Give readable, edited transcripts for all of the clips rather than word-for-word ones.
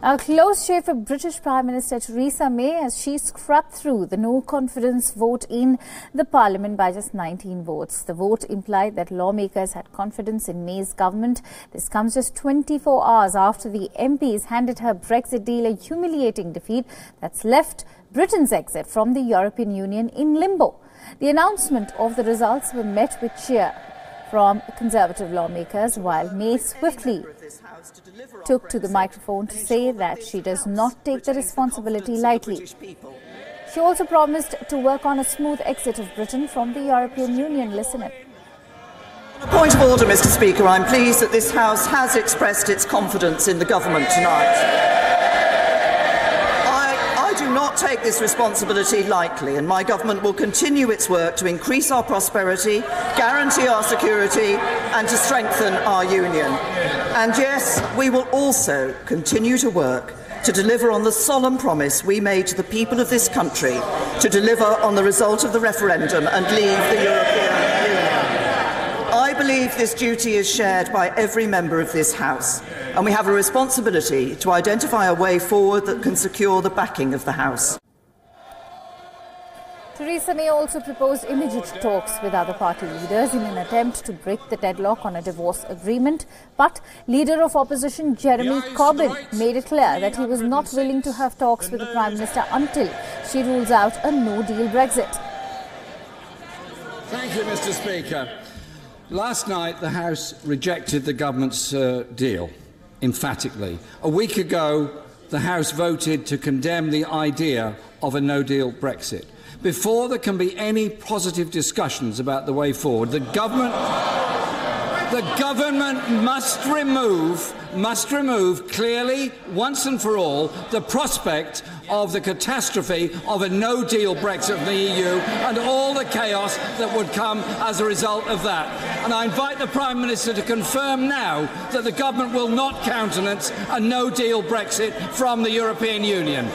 A close shave for British Prime Minister Theresa May as she scrubbed through the no-confidence vote in the Parliament by just 19 votes. The vote implied that lawmakers had confidence in May's government. This comes just 24 hours after the MPs handed her Brexit deal a humiliating defeat that's left Britain's exit from the European Union in limbo. The announcement of the results were met with cheer from Conservative lawmakers, while May swiftly took to the microphone to say that she does not take the responsibility lightly. She also promised to work on a smooth exit of Britain from the European Union. Listen in. On a point of order, Mr. Speaker, I'm pleased that this House has expressed its confidence in the government tonight. I do not take this responsibility lightly, and my government will continue its work to increase our prosperity, guarantee our security and to strengthen our union. And yes, we will also continue to work to deliver on the solemn promise we made to the people of this country to deliver on the result of the referendum and leave the European Union. I believe this duty is shared by every member of this House, and we have a responsibility to identify a way forward that can secure the backing of the House. Theresa May also proposed immediate talks with other party leaders in an attempt to break the deadlock on a divorce agreement. But leader of opposition Jeremy Corbyn made it clear that he was not willing to have talks with the Prime Minister until she rules out a no-deal Brexit. Thank you, Mr. Speaker. Last night, the House rejected the government's deal emphatically. A week ago, the House voted to condemn the idea of a no-deal Brexit. Before there can be any positive discussions about the way forward, the government must remove clearly, once and for all, the prospect of the catastrophe of a no-deal Brexit from the EU and all the chaos that would come as a result of that. And I invite the Prime Minister to confirm now that the government will not countenance a no-deal Brexit from the European Union.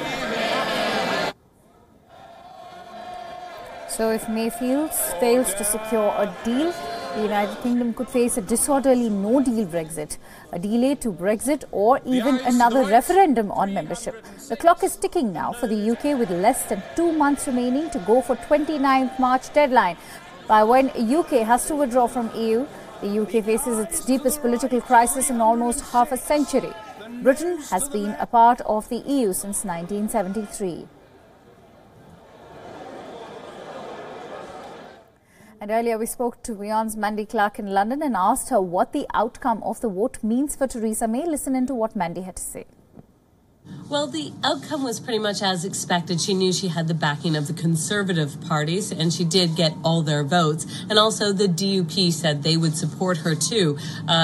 So if May fails to secure a deal, the United Kingdom could face a disorderly no-deal Brexit, a delay to Brexit or even another referendum on membership. The clock is ticking now for the UK with less than 2 months remaining to go for 29th March deadline. By when UK has to withdraw from EU, the UK faces its deepest political crisis in almost half a century. Britain has been a part of the EU since 1973. And earlier we spoke to Wion's Mandy Clark in London and asked her what the outcome of the vote means for Theresa May. Listen in to what Mandy had to say. Well, the outcome was pretty much as expected. She knew she had the backing of the Conservative parties, and she did get all their votes. And also the DUP said they would support her too.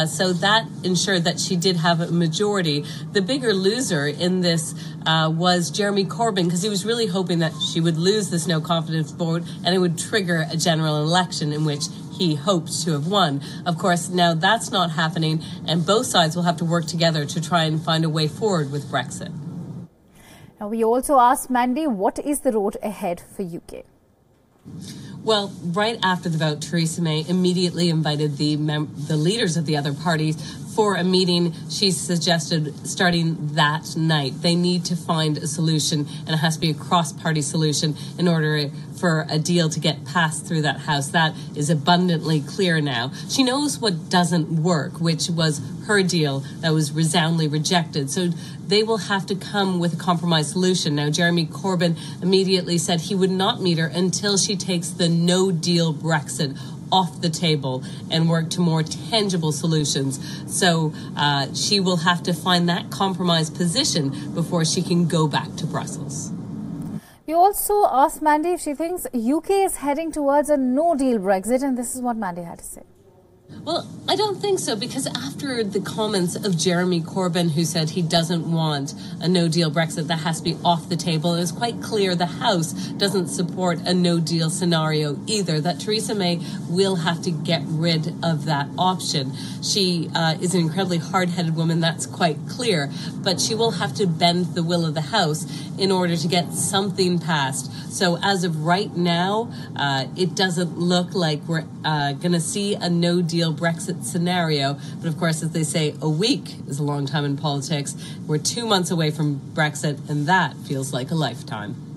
So that ensured that she did have a majority. The bigger loser in this was Jeremy Corbyn, because he was really hoping that she would lose this no confidence vote and it would trigger a general election in which he hoped to have won. Of course, now that's not happening, and both sides will have to work together to try and find a way forward with Brexit. Now, we also asked Mandy, what is the road ahead for UK? Well, right after the vote, Theresa May immediately invited the leaders of the other parties for a meeting. She suggested starting that night. They need to find a solution, and it has to be a cross-party solution in order for a deal to get passed through that House. That is abundantly clear now. She knows what doesn't work, which was her deal that was resoundingly rejected. So they will have to come with a compromise solution. Now, Jeremy Corbyn immediately said he would not meet her until she takes the no-deal Brexit off the table and work to more tangible solutions. So she will have to find that compromise position before she can go back to Brussels. We also asked Mandy if she thinks UK is heading towards a no-deal Brexit, and this is what Mandy had to say. Well, I don't think so, because after the comments of Jeremy Corbyn, who said he doesn't want a no-deal Brexit, that has to be off the table, it was quite clear the House doesn't support a no-deal scenario either, that Theresa May will have to get rid of that option. She is an incredibly hard-headed woman, that's quite clear, but she will have to bend the will of the House in order to get something passed. So as of right now, it doesn't look like we're going to see a no-deal deal Brexit scenario. But of course, as they say, a week is a long time in politics. We're 2 months away from Brexit, and that feels like a lifetime.